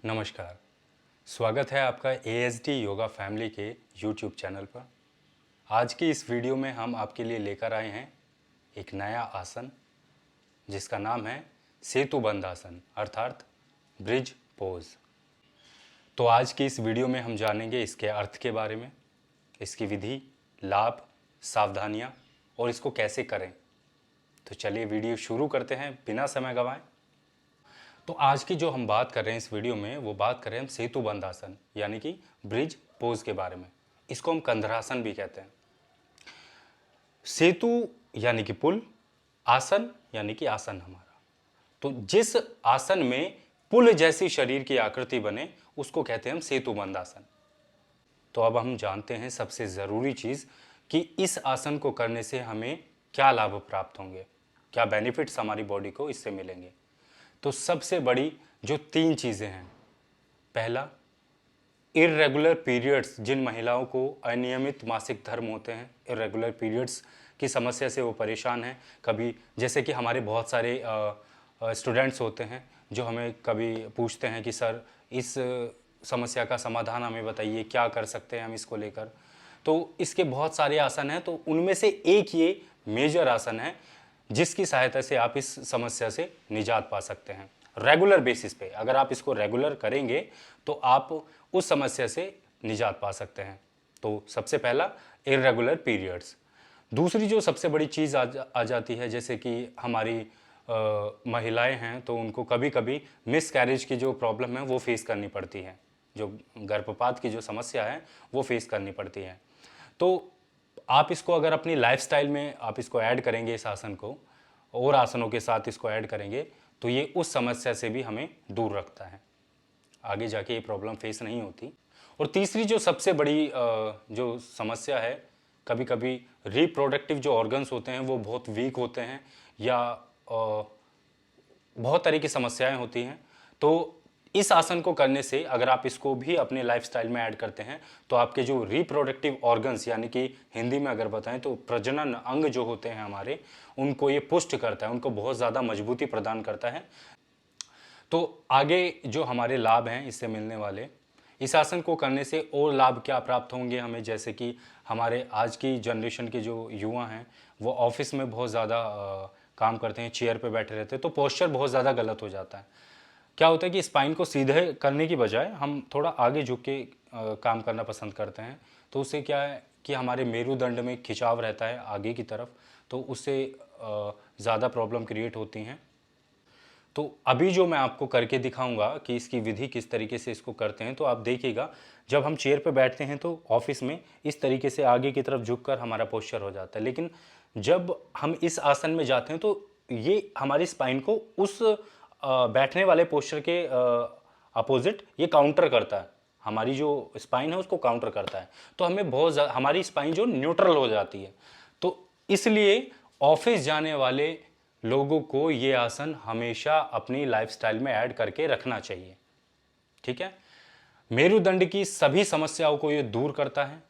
नमस्कार। स्वागत है आपका ASD योगा फैमिली के YouTube चैनल पर। आज की इस वीडियो में हम आपके लिए लेकर आए हैं एक नया आसन जिसका नाम है सेतुबंध आसन अर्थात ब्रिज पोज। तो आज की इस वीडियो में हम जानेंगे इसके अर्थ के बारे में, इसकी विधि, लाभ, सावधानियां और इसको कैसे करें। तो चलिए वीडियो शुरू करते हैं बिना समय गंवाए। तो आज की जो हम बात कर रहे हैं इस वीडियो में वो बात कर रहे हैं हम सेतुबंध आसन यानी कि ब्रिज पोज के बारे में। इसको हम कंधरासन भी कहते हैं। सेतु यानी कि पुल, आसन यानी कि आसन हमारा। तो जिस आसन में पुल जैसी शरीर की आकृति बने उसको कहते हैं हम सेतुबंध आसन। तो अब हम जानते हैं सबसे ज़रूरी चीज़ कि इस आसन को करने से हमें क्या लाभ प्राप्त होंगे, क्या बेनिफिट्स हमारी बॉडी को इससे मिलेंगे। तो सबसे बड़ी जो 3 चीज़ें हैं, पहला, इर्रेगुलर पीरियड्स, जिन महिलाओं को अनियमित मासिक धर्म होते हैं, इर्रेगुलर पीरियड्स की समस्या से वो परेशान हैं। कभी जैसे कि हमारे बहुत सारे स्टूडेंट्स होते हैं जो हमें कभी पूछते हैं कि सर इस समस्या का समाधान हमें बताइए, क्या कर सकते हैं हम इसको लेकर। तो इसके बहुत सारे आसन हैं, तो उनमें से एक ये मेजर आसन है जिसकी सहायता से आप इस समस्या से निजात पा सकते हैं। रेगुलर बेसिस पे अगर आप इसको रेगुलर करेंगे तो आप उस समस्या से निजात पा सकते हैं। तो सबसे पहला, इर्रेगुलर पीरियड्स। दूसरी जो सबसे बड़ी चीज़ आ जाती है, जैसे कि हमारी महिलाएं हैं तो उनको कभी कभी मिसकैरेज की जो प्रॉब्लम है वो फेस करनी पड़ती है, जो गर्भपात की जो समस्या है वो फेस करनी पड़ती है। तो आप इसको अगर अपनी लाइफस्टाइल में आप इसको ऐड करेंगे, इस आसन को और आसनों के साथ इसको ऐड करेंगे तो ये उस समस्या से भी हमें दूर रखता है, आगे जाके ये प्रॉब्लम फेस नहीं होती। और तीसरी जो सबसे बड़ी जो समस्या है, कभी कभी रिप्रोडक्टिव जो ऑर्गन्स होते हैं वो बहुत वीक होते हैं या बहुत तरह की समस्याएं होती हैं। तो इस आसन को करने से अगर आप इसको भी अपने लाइफस्टाइल में ऐड करते हैं तो आपके जो रिप्रोडक्टिव ऑर्गन्स यानी कि हिंदी में अगर बताएं तो प्रजनन अंग जो होते हैं हमारे, उनको ये पुष्ट करता है, उनको बहुत ज़्यादा मजबूती प्रदान करता है। तो आगे जो हमारे लाभ हैं इससे मिलने वाले, इस आसन को करने से और लाभ क्या प्राप्त होंगे हमें, जैसे कि हमारे आज की जनरेशन के जो युवा हैं वो ऑफिस में बहुत ज़्यादा काम करते हैं, चेयर पे बैठे रहते हैं, तो पोस्चर बहुत ज़्यादा गलत हो जाता है। क्या होता है कि स्पाइन को सीधे करने की बजाय हम थोड़ा आगे झुक के काम करना पसंद करते हैं। तो उससे क्या है कि हमारे मेरुदंड में खिंचाव रहता है आगे की तरफ, तो उससे ज़्यादा प्रॉब्लम क्रिएट होती हैं। तो अभी जो मैं आपको करके दिखाऊंगा कि इसकी विधि किस तरीके से इसको करते हैं, तो आप देखिएगा जब हम चेयर पे बैठते हैं तो ऑफिस में इस तरीके से आगे की तरफ झुककर हमारा पोस्चर हो जाता है, लेकिन जब हम इस आसन में जाते हैं तो ये हमारी स्पाइन को उस बैठने वाले पोस्चर के अपोजिट ये काउंटर करता है, हमारी जो स्पाइन है उसको काउंटर करता है। तो हमें बहुत हमारी स्पाइन जो न्यूट्रल हो जाती है। तो इसलिए ऑफिस जाने वाले लोगों को ये आसन हमेशा अपनी लाइफस्टाइल में ऐड करके रखना चाहिए। ठीक है। मेरुदंड की सभी समस्याओं को ये दूर करता है।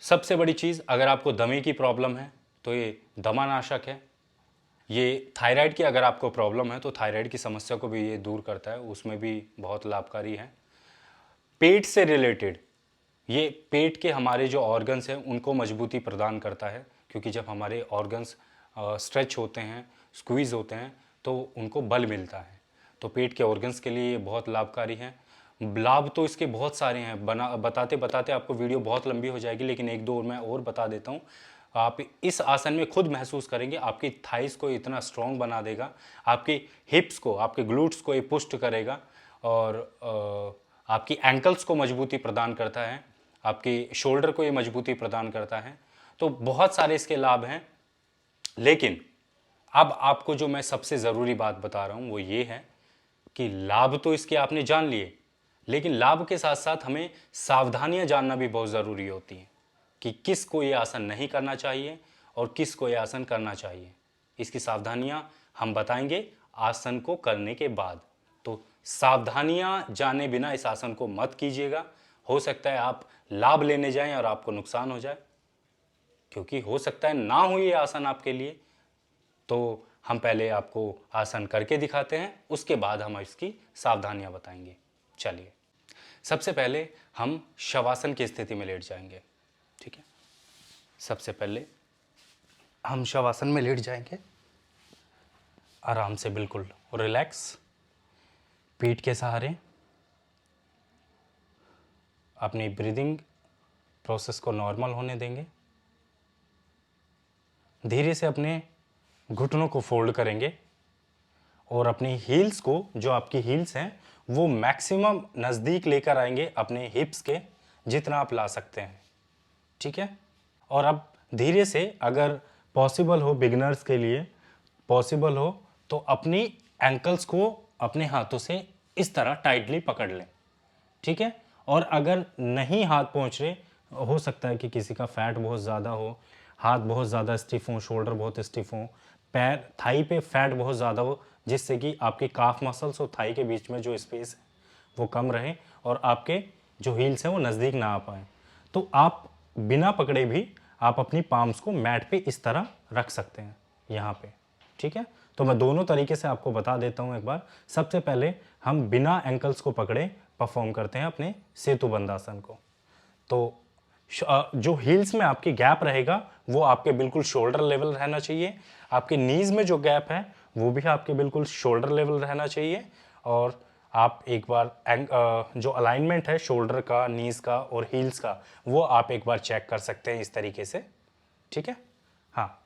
सबसे बड़ी चीज, अगर आपको दमे की प्रॉब्लम है तो ये दमानाशक है। ये थायराइड की अगर आपको प्रॉब्लम है तो थायराइड की समस्या को भी ये दूर करता है, उसमें भी बहुत लाभकारी है। पेट से रिलेटेड, ये पेट के हमारे जो ऑर्गन्स हैं उनको मजबूती प्रदान करता है, क्योंकि जब हमारे ऑर्गन्स स्ट्रेच होते हैं, स्क्वीज़ होते हैं तो उनको बल मिलता है। तो पेट के ऑर्गन्स के लिए ये बहुत लाभकारी है। लाभ तो इसके बहुत सारे हैं, बताते बताते आपको वीडियो बहुत लंबी हो जाएगी, लेकिन एक दो मैं और बता देता हूँ। आप इस आसन में खुद महसूस करेंगे, आपकी थाइस को इतना स्ट्रॉन्ग बना देगा, आपकी हिप्स को, आपके ग्लूट्स को ये पुष्ट करेगा और आपकी एंकल्स को मजबूती प्रदान करता है, आपकी शोल्डर को ये मजबूती प्रदान करता है। तो बहुत सारे इसके लाभ हैं। लेकिन अब आपको जो मैं सबसे ज़रूरी बात बता रहा हूं वो ये है कि लाभ तो इसके आपने जान लिए, लेकिन लाभ के साथ साथ हमें सावधानियां जानना भी बहुत ज़रूरी होती हैं कि किस को ये आसन नहीं करना चाहिए और किस को ये आसन करना चाहिए। इसकी सावधानियां हम बताएंगे आसन को करने के बाद। तो सावधानियां जाने बिना इस आसन को मत कीजिएगा, हो सकता है आप लाभ लेने जाएं और आपको नुकसान हो जाए, क्योंकि हो सकता है ना हो ये आसन आपके लिए। तो हम पहले आपको आसन करके दिखाते हैं, उसके बाद हम इसकी सावधानियां बताएंगे। चलिए, सबसे पहले हम शवासन की स्थिति में लेट जाएंगे। ठीक है, सबसे पहले हम शवासन में लेट जाएंगे, आराम से बिल्कुल रिलैक्स, पीठ के सहारे अपनी ब्रीदिंग प्रोसेस को नॉर्मल होने देंगे। धीरे से अपने घुटनों को फोल्ड करेंगे और अपनी हील्स को, जो आपकी हील्स हैं, वो मैक्सिमम नज़दीक लेकर आएंगे अपने हिप्स के, जितना आप ला सकते हैं। ठीक है, और अब धीरे से, अगर पॉसिबल हो, बिगिनर्स के लिए पॉसिबल हो, तो अपनी एंकल्स को अपने हाथों से इस तरह टाइटली पकड़ लें। ठीक है, और अगर नहीं हाथ पहुंच रहे, हो सकता है कि किसी का फैट बहुत ज़्यादा हो, हाथ बहुत ज़्यादा स्टिफ हो, शोल्डर बहुत स्टिफ हो, पैर, थाई पे फैट बहुत ज़्यादा हो, जिससे कि आपके काफ मसल्स और थाई के बीच में जो स्पेस है वो कम रहे और आपके जो हील्स हैं वो नज़दीक ना आ पाए, तो आप बिना पकड़े भी आप अपनी पाम्स को मैट पे इस तरह रख सकते हैं, यहाँ पे। ठीक है, तो मैं दोनों तरीके से आपको बता देता हूँ एक बार। सबसे पहले हम बिना एंकल्स को पकड़े परफॉर्म करते हैं अपने सेतु बंदासन को। तो जो हील्स में आपकी गैप रहेगा वो आपके बिल्कुल शोल्डर लेवल रहना चाहिए, आपके नीज में जो गैप है वो भी आपके बिल्कुल शोल्डर लेवल रहना चाहिए, और आप एक बार जो अलाइनमेंट है शोल्डर का, नीज का और हील्स का, वो आप एक बार चेक कर सकते हैं इस तरीके से। ठीक है, हाँ।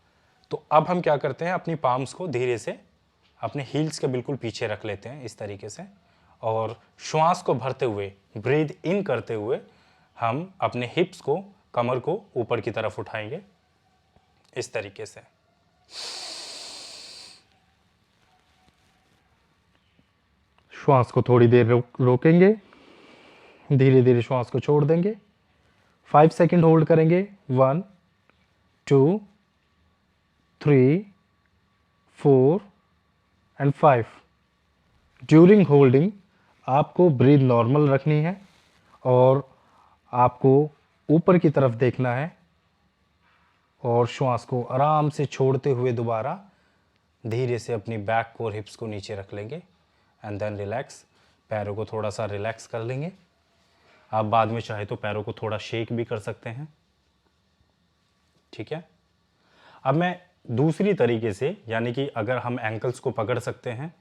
तो अब हम क्या करते हैं, अपनी पाम्स को धीरे से अपने हील्स के बिल्कुल पीछे रख लेते हैं इस तरीके से, और श्वास को भरते हुए, ब्रीद इन करते हुए, हम अपने हिप्स को, कमर को ऊपर की तरफ उठाएंगे इस तरीके से। श्वास को थोड़ी देर रोकेंगे, धीरे धीरे श्वास को छोड़ देंगे। 5 सेकंड होल्ड करेंगे। 1 2 3 4 एंड 5। ड्यूरिंग होल्डिंग आपको ब्रीथ नॉर्मल रखनी है और आपको ऊपर की तरफ देखना है, और श्वास को आराम से छोड़ते हुए दोबारा धीरे से अपनी बैक को और हिप्स को नीचे रख लेंगे एंड देन रिलैक्स। पैरों को थोड़ा सा रिलैक्स कर लेंगे। आप बाद में चाहे तो पैरों को थोड़ा शेक भी कर सकते हैं। ठीक है, अब मैं दूसरी तरीके से, यानी कि अगर हम एंकल्स को पकड़ सकते हैं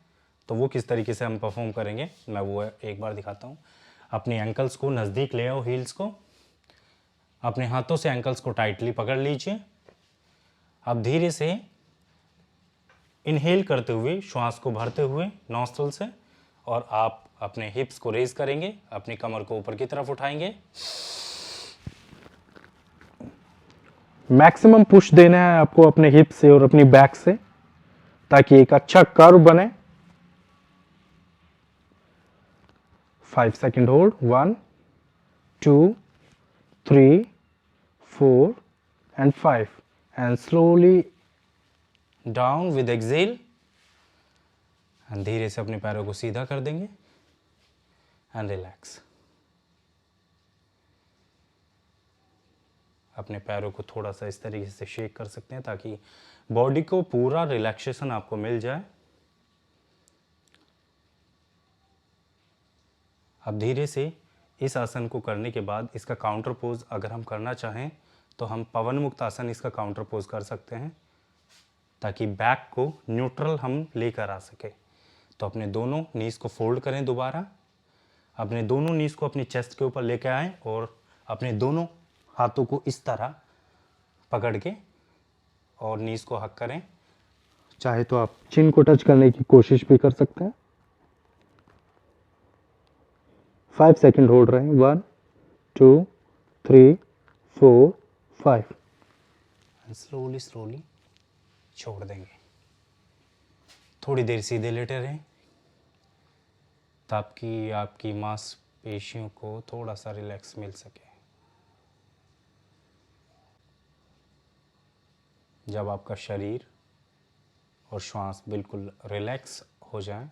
तो वो किस तरीके से हम परफॉर्म करेंगे, मैं वो एक बार दिखाता हूँ। अपनी एंकल्स को नज़दीक ले आओ, हील्स को अपने हाथों से एंकल्स को टाइटली पकड़ लीजिए। अब धीरे से इनहेल करते हुए, श्वास को भरते हुए नॉस्ट्रल से, और आप अपने हिप्स को रेज करेंगे, अपनी कमर को ऊपर की तरफ उठाएंगे। मैक्सिमम पुश देना है आपको अपने हिप्स से और अपनी बैक से, ताकि एक अच्छा कर्व बने। 5 second hold. 1 2 3 4 and 5 and slowly down with exhale, and धीरे से अपने पैरों को सीधा कर देंगे एंड रिलैक्स। अपने पैरों को थोड़ा सा इस तरीके से शेक कर सकते हैं ताकि बॉडी को पूरा रिलैक्सेशन आपको मिल जाए। अब धीरे से इस आसन को करने के बाद इसका काउंटर पोज अगर हम करना चाहें तो हम पवन मुक्त आसन इसका काउंटर पोज कर सकते हैं, ताकि बैक को न्यूट्रल हम लेकर आ सके। तो अपने दोनों नीज को फोल्ड करें दोबारा, अपने दोनों नीज को अपनी चेस्ट के ऊपर लेकर आएं और अपने दोनों हाथों को इस तरह पकड़ के और नीज को हक करें। चाहे तो आप चिन को टच करने की कोशिश भी कर सकते हैं। 5 सेकंड होल्ड रहे। 1 2 3 4 5 स्लोली स्लोली छोड़ देंगे। थोड़ी देर सीधे लेटे रहें ताकि आपकी मांसपेशियों को थोड़ा सा रिलैक्स मिल सके। जब आपका शरीर और श्वास बिल्कुल रिलैक्स हो जाए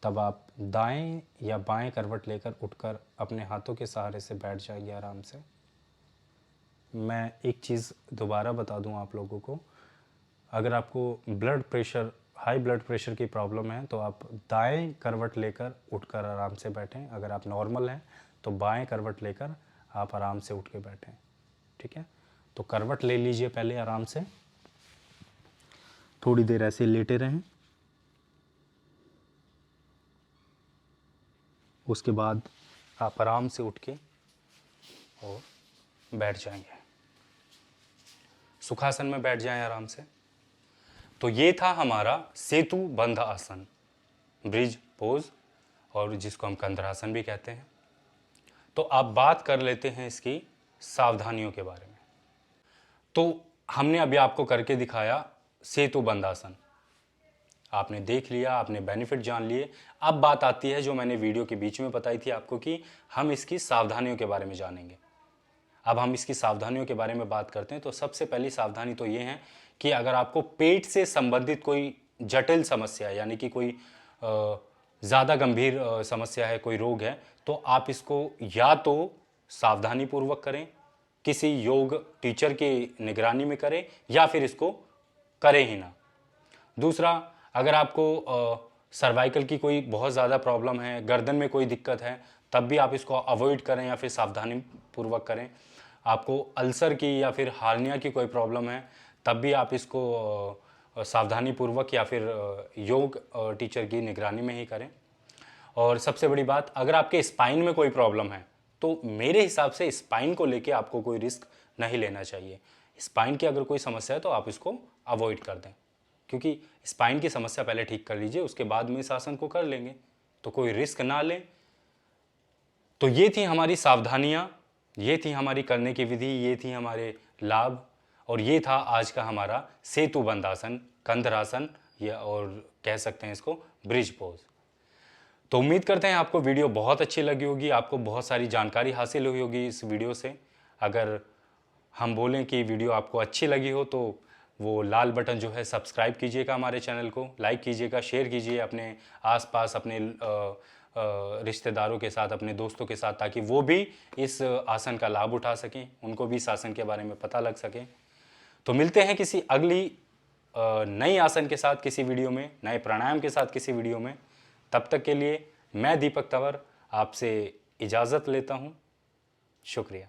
तब आप दाएं या बाएं करवट लेकर उठकर अपने हाथों के सहारे से बैठ जाइए आराम से। मैं एक चीज़ दोबारा बता दूं आप लोगों को, अगर आपको हाई ब्लड प्रेशर की प्रॉब्लम है तो आप दाएं करवट लेकर उठकर आराम से बैठें। अगर आप नॉर्मल हैं तो बाएं करवट लेकर आप आराम से उठ के बैठें। ठीक है, तो करवट ले लीजिए पहले आराम से, थोड़ी देर ऐसे लेटे रहें। उसके बाद आप आराम से उठ के और बैठ जाएंगे, सुखासन में बैठ जाएं आराम से। तो ये था हमारा सेतु बंध आसन, ब्रिज पोज, और जिसको हम कंधरासन भी कहते हैं। तो अब बात कर लेते हैं इसकी सावधानियों के बारे में। तो हमने अभी आपको करके दिखाया सेतु बंध आसन, आपने देख लिया, आपने बेनिफिट जान लिए। अब बात आती है जो मैंने वीडियो के बीच में बताई थी आपको कि हम इसकी सावधानियों के बारे में जानेंगे। अब हम इसकी सावधानियों के बारे में बात करते हैं। तो सबसे पहली सावधानी तो ये है कि अगर आपको पेट से संबंधित कोई जटिल समस्या है, यानी कि कोई ज़्यादा गंभीर समस्या है, कोई रोग है, तो आप इसको या तो सावधानी पूर्वक करें, किसी योग टीचर की निगरानी में करें, या फिर इसको करें ही ना। दूसरा, अगर आपको सर्वाइकल की कोई बहुत ज़्यादा प्रॉब्लम है, गर्दन में कोई दिक्कत है, तब भी आप इसको अवॉइड करें या फिर सावधानी पूर्वक करें। आपको अल्सर की या फिर हार्निया की कोई प्रॉब्लम है, तब भी आप इसको सावधानी पूर्वक या फिर योग टीचर की निगरानी में ही करें। और सबसे बड़ी बात, अगर आपके स्पाइन में कोई प्रॉब्लम है तो मेरे हिसाब से स्पाइन को लेके आपको कोई रिस्क नहीं लेना चाहिए। स्पाइन की अगर कोई समस्या है तो आप इसको अवॉइड कर दें, क्योंकि स्पाइन की समस्या पहले ठीक कर लीजिए, उसके बाद में इस आसन को कर लेंगे, तो कोई रिस्क ना लें। तो ये थी हमारी सावधानियाँ, ये थी हमारी करने की विधि, ये थी हमारे लाभ, और ये था आज का हमारा सेतु बंध आसन, कंधरासन, या और कह सकते हैं इसको ब्रिज पोज। तो उम्मीद करते हैं आपको वीडियो बहुत अच्छी लगी होगी, आपको बहुत सारी जानकारी हासिल हुई होगी इस वीडियो से। अगर हम बोलें कि वीडियो आपको अच्छी लगी हो तो वो लाल बटन जो है सब्सक्राइब कीजिएगा, हमारे चैनल को लाइक कीजिएगा, शेयर कीजिए अपने आसपास, अपने रिश्तेदारों के साथ, अपने दोस्तों के साथ, ताकि वो भी इस आसन का लाभ उठा सकें, उनको भी इस आसन के बारे में पता लग सके। तो मिलते हैं किसी अगली नई आसन के साथ किसी वीडियो में, नए प्राणायाम के साथ किसी वीडियो में। तब तक के लिए मैं दीपक तंवर आपसे इजाज़त लेता हूँ। शुक्रिया।